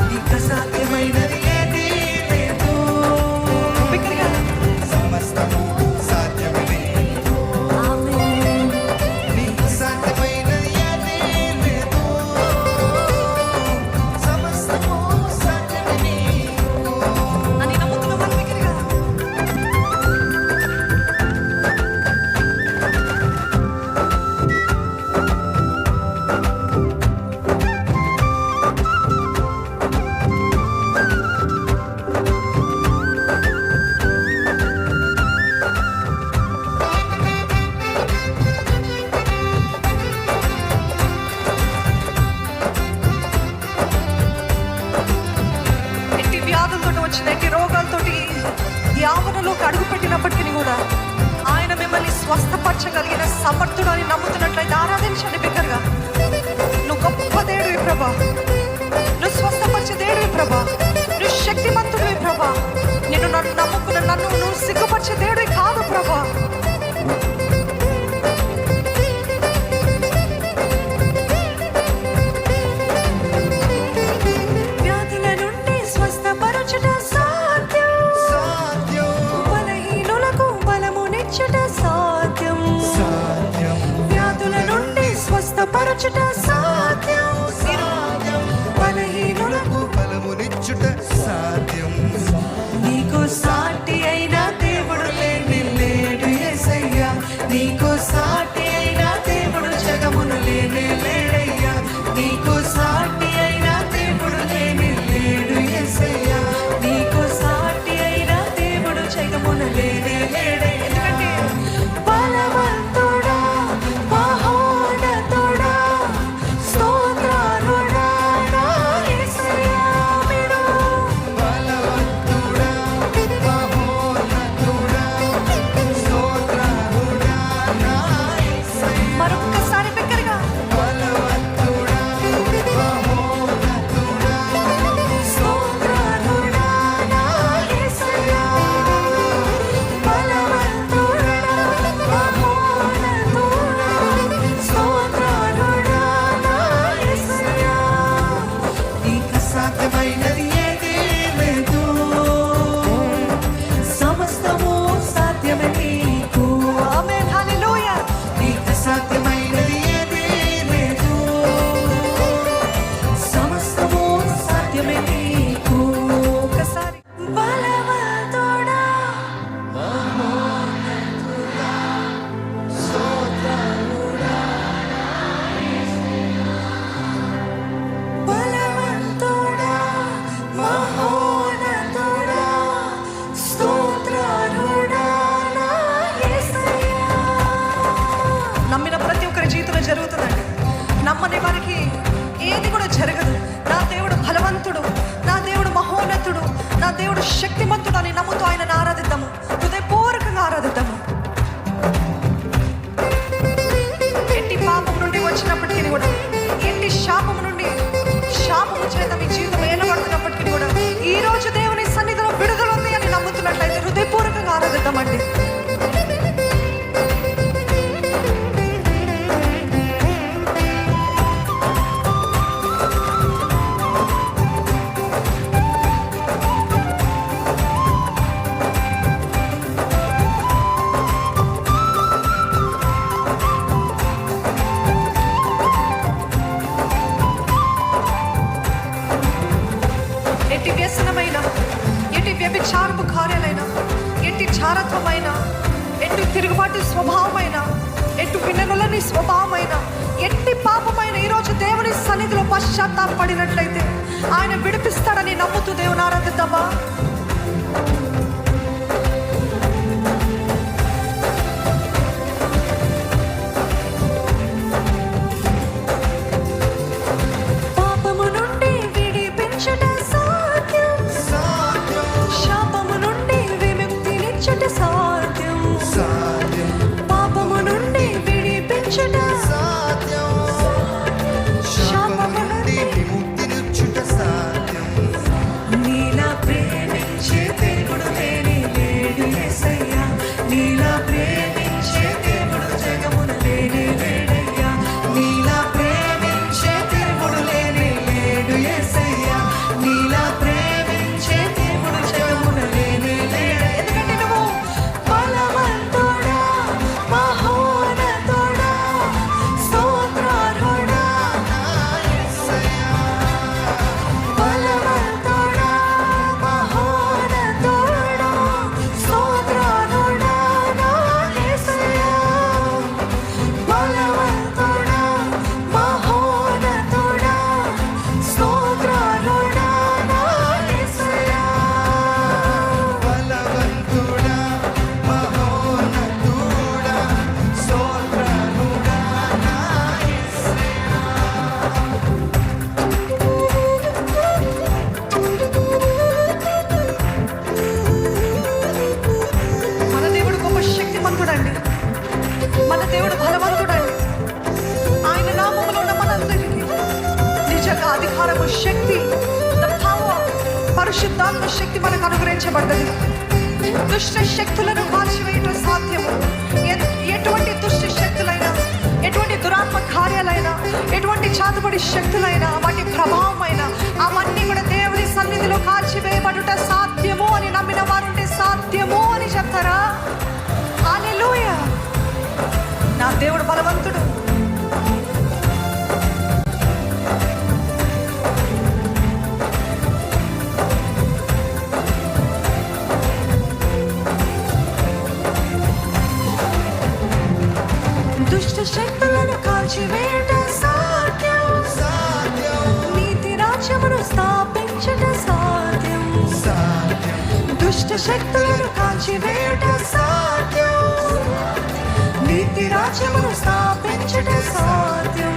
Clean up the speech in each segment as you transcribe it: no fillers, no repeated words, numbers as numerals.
నీకు అసాధ్యమైనది ఏదీ లేదు. బిగ్గరగా సమస్తము సాధ్యమే నీకు. ఆమేన్. నీకు అసాధ్యమైనది ఏదీ లేదు. సమస్తము సాధ్యమే నీకు అని నమ్ముతున్న వాళ్ళు బిగ్గరగా ఎట్టి వ్యాధులతో వచ్చిన ఎట్టి రోగాలతోటి ఈ ఆవరణలోకి అడుగు పెట్టినప్పటికీ కూడా ఆయన మిమ్మల్ని స్వస్థపరచగలిగిన సమర్థుడు అని నమ్ముతున్నట్లయితే ఆరాధించండి బిగ్గరగా. నువ్వు గొప్ప దేవుడివి ప్రభా, నువ్వు స్వస్థపరిచే దేవుడివి ప్రభా, నువ్వు శక్తిమంతుడివి ప్రభా. నేను నన్ను నమ్ముకున్న నన్ను నువ్వు సిగ్గుపరిచే దేవుడివి కాదు ప్రభా. వ్యాధుల నుండి స్వస్థపరచుట సాధ్యం, బలహీనులకు బలమునిచ్చుట సాధ్యం. వ్యాధుల నుండి స్వస్థపరచుట సాధ్యం, బలహీనులకు బలమునిచ్చుట సాధ్యం. నీకు సాటి అయిన దేవుడు లేని లేడు యేసయ్యా. నీకు సాటి అయిన దేవుడు జగమును లేనే లేడయ్యా. నీకు సాటి అయిన దేవుడు లేని లేడు యేసయ్యా. నీకు సాటి అయిన దేవుడు జగమును లేనే లేడయ్యా. ఎందుకంటే బలవంతుడా, మహోన్నతుడా, స్తోత్రార్హుడా నా యేసయ్యా మీరు. బలవంతుడా, మహోన్నతుడా, స్తోత్రార్హుడా నా యేసయ్యా. మరొక్కసారి బిగ్గరగా బలవంతుడా, మహోన్నతుడా, స్తోత్రార్హుడా నా యేసయ్యా. బలవంతుడా, మహోన్నతుడా, స్తోత్రార్హుడా నా యేసయ్యా. నీకు అసాధ్యమైనది ఏదీ లేదు. సమస్తము సాధ్యమే నీకు. ఆమేన్. హల్లెలూయా. నీకు అసాధ్యమైనది ఏదీ లేదు. సమస్తము సాధ్యమే నీకు. ఒకసారి బలవంతుడా, బలవంతుడా, మహోన్నతుడా, స్తోత్రార్హుడా నా యేసయ్యా. నమ్మిన ప్రతి ఒక్కరి జీవితంలో జరుగుతుందండి. నమ్మని వారికి ఏది కూడా జరగదు. నా దేవుడు బలవంతుడు, నా దేవుడు మహోన్నతుడు, నా దేవుడు శక్తిమంతుడు అని నమ్ముతూ ఆయనను ఆరాధిద్దాము, హృదయపూర్వకంగా ఆరాధిద్దాము. ఎట్టి పాపం నుండి వచ్చినప్పటికీ కూడా, ఎట్టి శాపము నుండి శాపము చేత మీ జీవితం ఏలబడుతున్నప్పటికీ కూడా ఈ రోజు దేవుని సన్నిధిలో విడుదల ఉంది అని నమ్ముతున్నట్లయితే హృదయపూర్వకంగా ఆరాధిద్దామండి. ఎట్టి వ్యసనమైన, ఎట్టి వ్యభిచారపు కార్యాలైన, ఎట్టి చారత్వమైన, ఎట్టి తిరుగుబాటు స్వభావమైన, ఎట్టు విననులని స్వభావమైన, ఎట్టి పాపమైన ఈరోజు దేవుని సన్నిధిలో పశ్చాత్తాపడినట్లయితే ఆయన విడిపిస్తాడని నమ్ముతూ దేవుని ఆరాధిద్దామా. పాపము నుండి విడిపించుట సాధ్యం, శాపము నుండి విముక్తినిచ్చుట సాధ్యం. పాపము నుండి విడిపించుట సాధ్యం. శాపము నుండి విముక్తినిచ్చుట సాధ్యం. నీలా ప్రేమించే దేవుడు పరిశుద్ధాత్మ శక్తి మనకు అనుగ్రహించబడ్డది. దుష్ట శక్తులను కాల్చివేయటం సాధ్యము. ఎటువంటి దుష్ట శక్తులైనా, ఎటువంటి దురాత్మ కార్యాలైనా, ఎటువంటి చాతుబడి శక్తులైనా, వాటి ప్రభావమైన అవన్నీ కూడా దేవుని సన్నిధిలో కాల్చివేయబడుట సాధ్యము అని నమ్మిన వారుంటే సాధ్యము అని చెప్తారా? హల్లెలూయా. నా దేవుడు బలవంతుడు. దుష్ట శక్తులను కాల్చివేయట సాధ్యం, నీతి రాజ్యమును స్థాపించట సాధ్యం. దుష్ట శక్తులను కాల్చివేయట సాధ్యం, నీతి రాజ్యమును స్థాపించట సాధ్యం.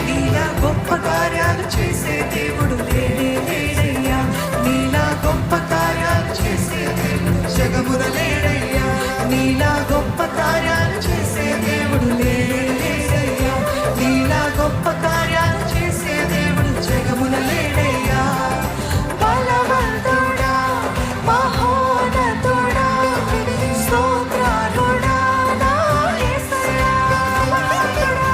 నీలా గొప్ప కార్యాలు చేసే దేవుడు లేడే లేడయ్యా. నీలా గొప్ప కార్యాలు చేసే దేవుడు జగమున లేడయ్యా. నీలా గొప్ప కార్యాలు చేసే దేవుడు లేడే లేడయ్యా. నీలా గొప్ప కార్యాలు చేసే దేవుడు జగమున లేడయ్యా. బలవంతుడా, మహోన్నతుడా, స్తోత్రాలుడా నా యేసయ్యా. బలవంతుడా,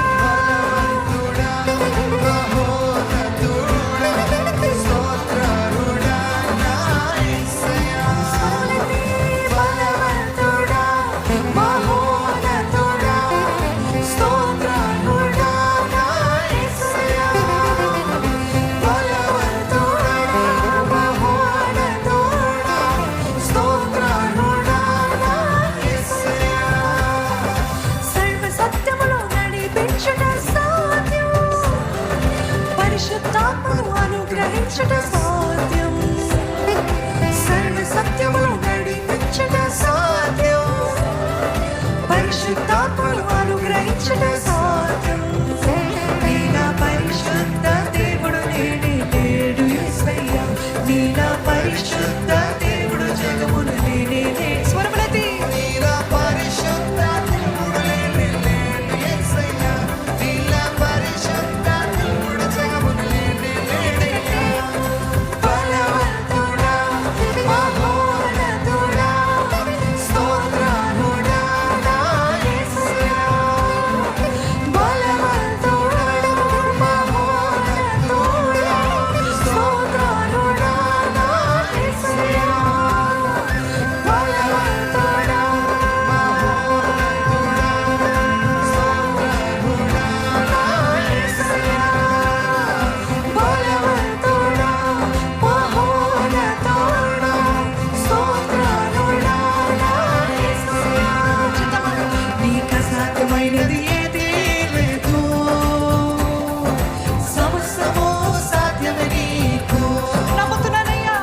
మహోన్నతుడా, స్తోత్రాలుడా నా యేసయ్యా. బలవంతుడా, మహోన్నతుడా, స్తోత్రాలుడా నా యేసయ్యా. సర్వ సత్యములో నడిపించుట సాధ్యం, పరిశుద్ధాత్మను అనుగ్రహించుట సాధ్యం. సర్వ సత్యములో నడిపించుట సాధ్యం, పరిశుద్ధాత్మను అనుగ్రహించుట సాధ్యం. నీలా పరిశుద్ధ దేవుడు నేనే లేడు యేసయ్యా. నీలా పరిశుద్ధ దేవుడు జగమున నేనే లేడు. స్వరములెత్తి నీలా పరిశుద్ధ దేవుడు లేనే లేడు యేసయ్యా. నీలా పరిశుద్ధ దేవుడు జగమున లేనే లేడయ్యా. బలవంతుడా, మహోన్నతుడా, స్తోత్రాలుడా నా యేసయ్యా. బలవంతుడా, మహోన్నతుడా, స్తోత్రాలుడా నా యేసయ్యా. బలవంతుడా, బలవంతుడా, మహోన్నతుడా, స్తోత్రాలుడా నా యేసయ్యా. నీకు అసాధ్యమైనది ఏదీ లేదు, సమస్తము సాధ్యమే నీకు. నమ్ముతున్నానయ్యా.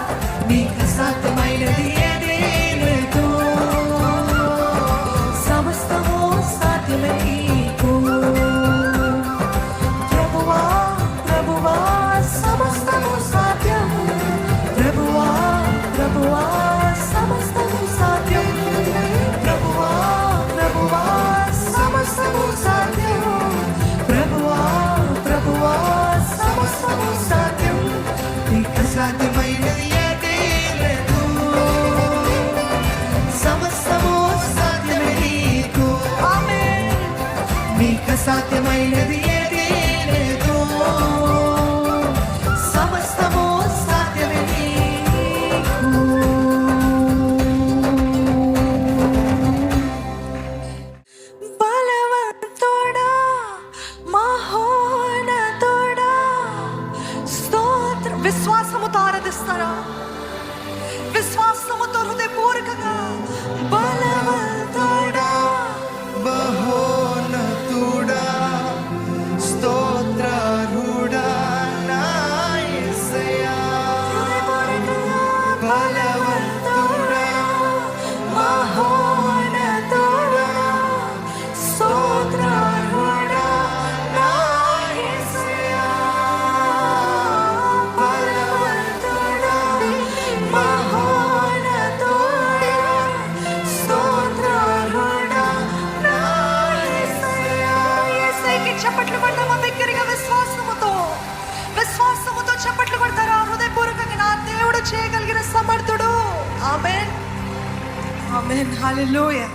నీకు అసాధ్యమైనది ఏదీ లేదు, సమస్తము సాధ్యమే నీకు. ప్రభువా, ప్రభువా, సమస్తము సాధ్యం. ప్రభువా, ప్రభువా, సమస్తము సాధ్యం. ప్రభువా, ప్రభువా, సమస్తము సాధ్యం. ప్రభువా, ప్రభువా, సమస్తము సాధ్యం. నీకు అసాధ్యమైనది ఏదీ లేదు, సమస్తము సాధ్యమే నీకు. ఆమేన్. నీకు అసాధ్యమైనది ఏదీ లేదు, సమస్తము సాధ్యమే నీకు. బలవంతుడా, మహోన్నతుడా, స్తోత్ర. విశ్వాసముతో ఆరాధిస్తారా? విశ్వాసముతో హృదయపూర్వకంగా బలవంతుడా, మహోన్నతుడా, స్తోత్రార్హుడా నా యేసయ్యా. బలవంతుడా, మహోన్నతుడా, స్తోత్రార్హుడా నా యేసయ్యా. బలవంతుడా, ఆమేన్ హల్లెలూయా